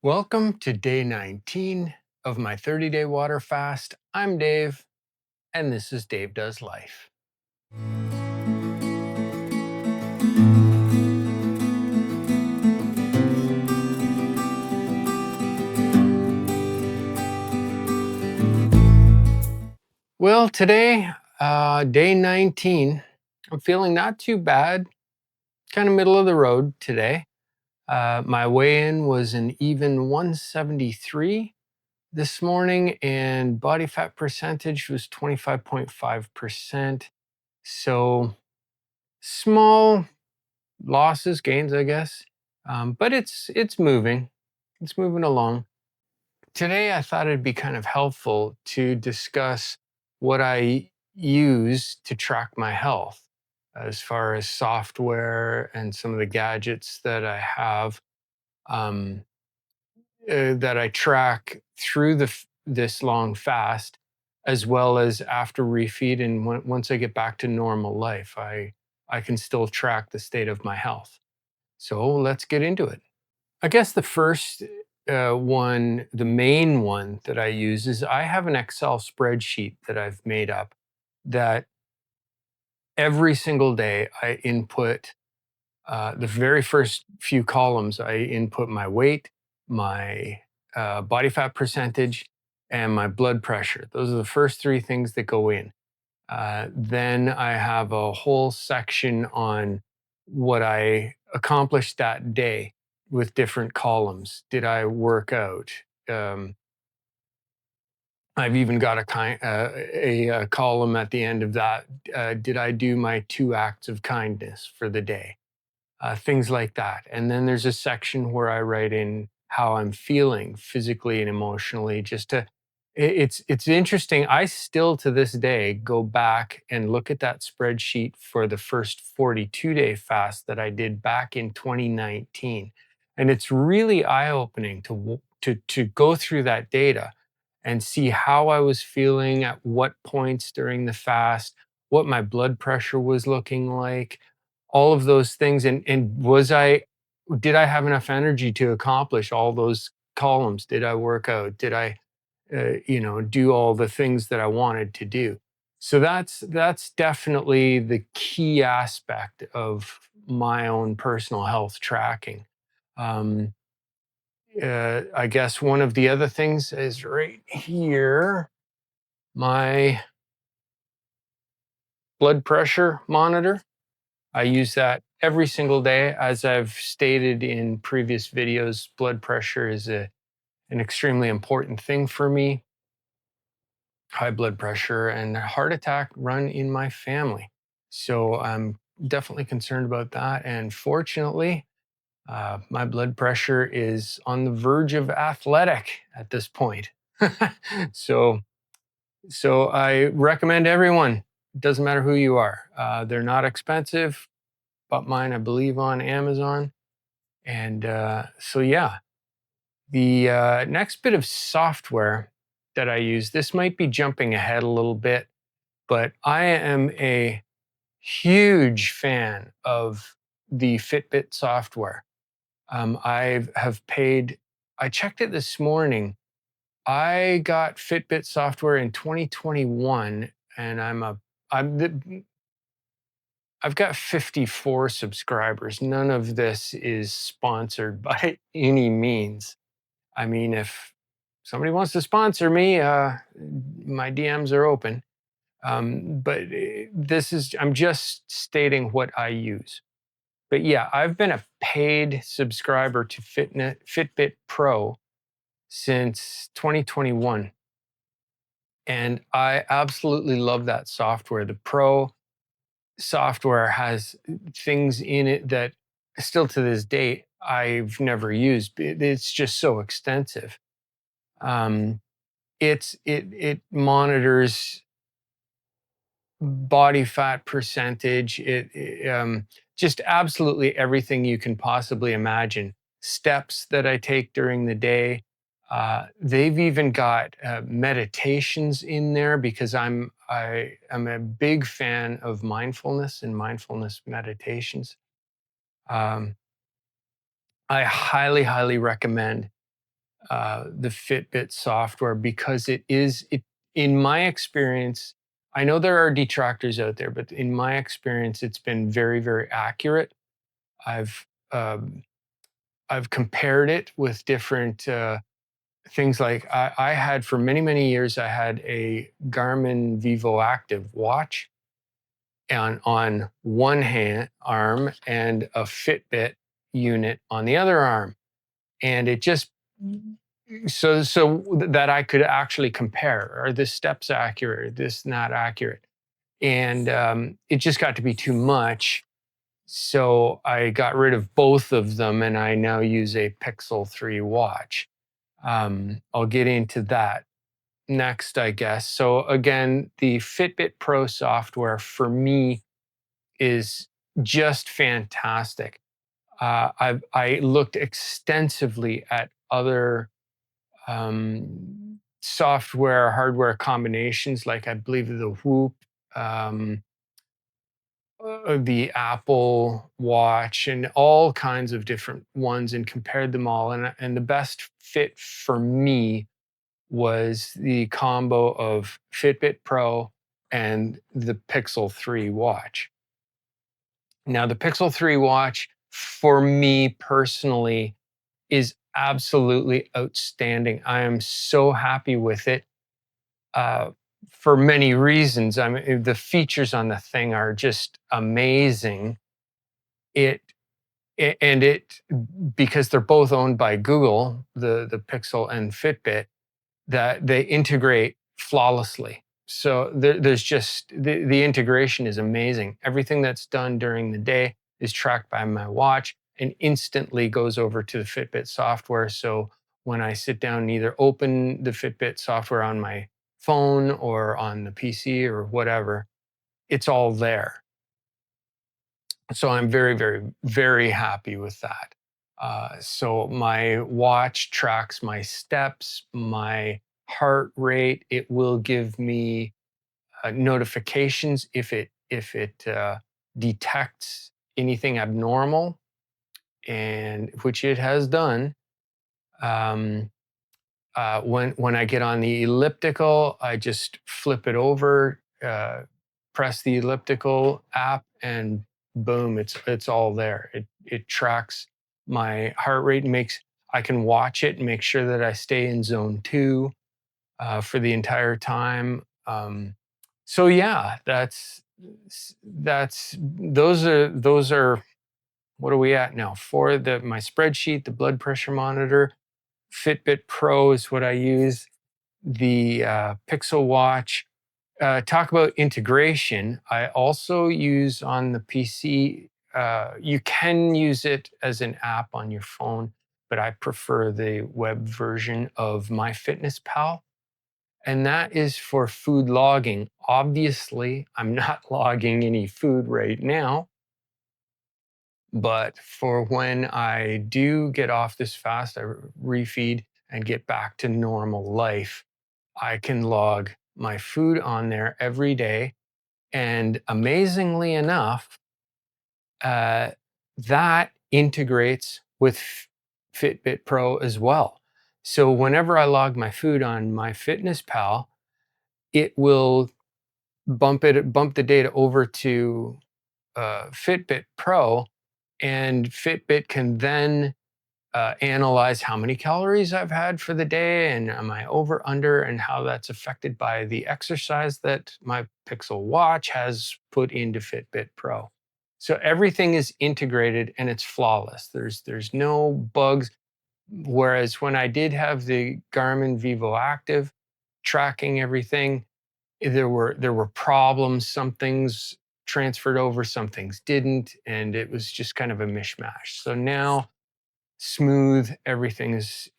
Welcome to day 19 of my 30-day water fast. I'm Dave, and this is Dave Does Life. Well, today, day 19, I'm feeling not too bad, kind of middle of the road today. My weigh-in was an even 173 this morning, and body fat percentage was 25.5%. So small losses, gains, I guess. But it's moving. It's moving along. Today, I thought it'd be kind of helpful to discuss what I use to track my health, as far as software and some of the gadgets that I have, um, that I track through this long fast, as well as after refeed. And once I get back to normal life, I can still track the state of my health. So let's get into it. I guess the first one, the main one that I use is I have an Excel spreadsheet that I've made up that every single day I input the very first few columns. I input my weight, my body fat percentage, and my blood pressure. Those are the first three things that go in. Then I have a whole section on what I accomplished that day with different columns. Did I work out? Um, I've even got a column at the end of that. Did I do my 2 acts of kindness for the day? Things like that. And then there's a section where I write in how I'm feeling physically and emotionally. It's interesting. I still to this day go back and look at that spreadsheet for the first 42-day fast that I did back in 2019, and it's really eye-opening to go through that data and see how I was feeling at what points during the fast, what my blood pressure was looking like, all of those things. And did I have enough energy to accomplish all those columns? Did I work out? Did I do all the things that I wanted to do? So that's definitely the key aspect of my own personal health tracking. um, I guess one of the other things is right here, my blood pressure monitor. I use that every single day. As I've stated in previous videos, blood pressure is an extremely important thing for me. High blood pressure and heart attack run in my family. So I'm definitely concerned about that. And fortunately, my blood pressure is on the verge of athletic at this point. so, so I recommend everyone, it doesn't matter who you are, they're not expensive. Bought mine, I believe, on Amazon. And so, yeah, the next bit of software that I use, this might be jumping ahead a little bit, but I am a huge fan of the Fitbit software. Have paid, I checked it this morning. I got Fitbit software in 2021, and I've got 54 subscribers. None of this is sponsored by any means. I mean, if somebody wants to sponsor me, my DMs are open. I'm just stating what I use. But yeah, I've been a paid subscriber to Fitbit Pro since 2021. And I absolutely love that software. The Pro software has things in it that still to this date I've never used. It's just so extensive. Um, it monitors body fat percentage. Just absolutely everything you can possibly imagine. Steps that I take during the day. They've even got meditations in there because I am a big fan of mindfulness and mindfulness meditations. Um, I highly, highly recommend the Fitbit software because in my experience, I know there are detractors out there, but in my experience, it's been very, very accurate. I've um, I've compared it with different things like I had for many, many years, I had a Garmin Vivo Active watch on one hand arm and a Fitbit unit on the other arm. And it just that I could actually compare, are this steps accurate, are this not accurate? And it just got to be too much. So I got rid of both of them and I now use a Pixel 3 watch. I'll get into that next, I guess. So again, the Fitbit Pro software for me is just fantastic. I looked extensively at other software hardware combinations, like I believe the Whoop, um, the Apple Watch, and all kinds of different ones, and compared them all. And the best fit for me was the combo of Fitbit Pro and the Pixel 3 watch. Now, the Pixel 3 watch, for me personally, is absolutely outstanding. I am so happy with it uh, for many reasons. I mean, the features on the thing are just amazing. It and it because they're both owned by Google, the Pixel and Fitbit, that they integrate flawlessly. So there's just the integration is amazing. Everything that's done during the day is tracked by my watch and instantly goes over to the Fitbit software. So when I sit down and either open the Fitbit software on my phone or on the PC or whatever, it's all there. So I'm very, very, very happy with that. So my watch tracks my steps, my heart rate. It will give me notifications if it detects anything abnormal, and which it has done. Um, when I get on the elliptical, I just flip it over, press the elliptical app, and boom, it's all there. It tracks my heart rate, and makes I can watch it and make sure that I stay in zone two for the entire time. So yeah, that's those are what are we at now? For the my spreadsheet, the blood pressure monitor, Fitbit Pro is what I use. The Pixel Watch. Talk about integration. I also use on the PC. You can use it as an app on your phone, but I prefer the web version of MyFitnessPal, and that is for food logging. Obviously, I'm not logging any food right now, but for when I do get off this fast, I refeed and get back to normal life, I can log my food on there every day. And amazingly enough, uh, that integrates with Fitbit Pro as well. So whenever I log my food on MyFitnessPal, it will bump the data over to Fitbit Pro, and Fitbit can then analyze how many calories I've had for the day and am I over under, and how that's affected by the exercise that my Pixel Watch has put into Fitbit Pro. So everything is integrated and it's flawless. There's no bugs. Whereas when I did have the Garmin Vivo Active tracking everything, there were problems. Some things transferred over, some things didn't, and it was just kind of a mishmash. So now smooth, everything is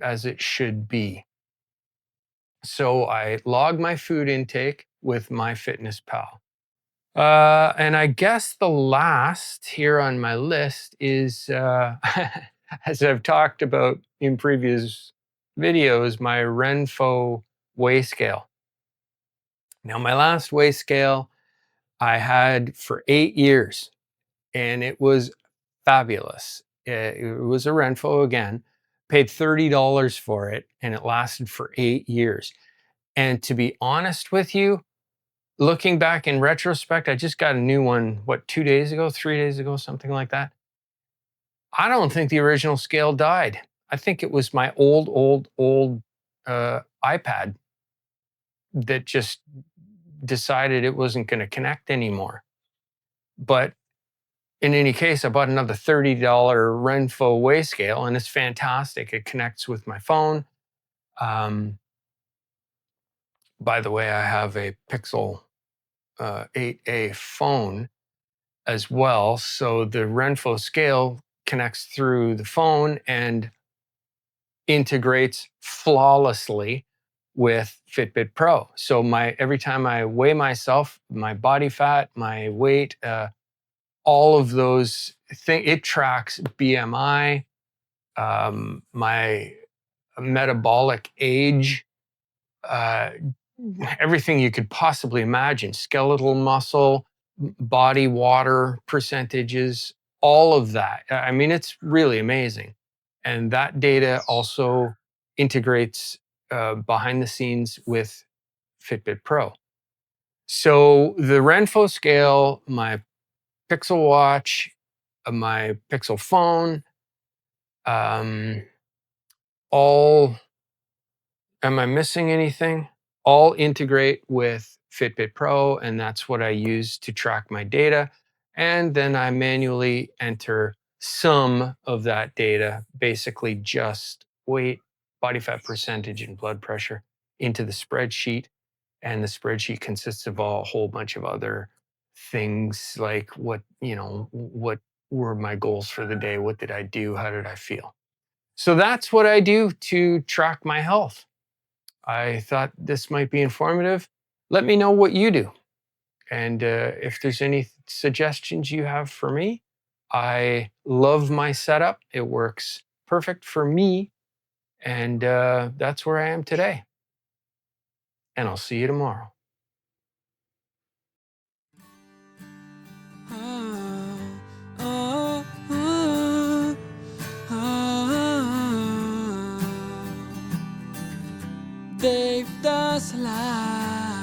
as it should be. So I log my food intake with MyFitnessPal. And I guess the last here on my list is, as I've talked about in previous videos, my Renpho weigh scale. Now, my last weigh scale I had for 8 years, and it was fabulous. It was a Renpho again, Paid $30 for it, and it lasted for 8 years. And to be honest with you, looking back in retrospect, I just got a new one, what, 2 days ago, 3 days ago, something like that. I don't think the original scale died. I think it was my old iPad that just decided it wasn't gonna connect anymore. But in any case, I bought another $30 Renpho weigh scale, and it's fantastic. It connects with my phone. Um, by the way, I have a Pixel 8a phone as well. So the Renpho scale connects through the phone and integrates flawlessly with Fitbit Pro. So every time I weigh myself, my body fat, my weight, all of those things, it tracks BMI, my metabolic age, uh, everything you could possibly imagine, skeletal muscle, body water percentages, all of that. I mean, it's really amazing. And that data also integrates behind the scenes with Fitbit Pro. So the Renpho scale, my Pixel watch, my Pixel phone, um, all, am I missing anything? All integrate with Fitbit Pro, and that's what I use to track my data. And then I manually enter some of that data, basically just weight, body fat percentage, and blood pressure into the spreadsheet. And the spreadsheet consists of a whole bunch of other things like what were my goals for the day? What did I do? How did I feel? So that's what I do to track my health. I thought this might be informative. Let me know what you do. And if there's any suggestions you have for me, I love my setup. It works perfect for me. And that's where I am today. And I'll see you tomorrow. Dave does lie.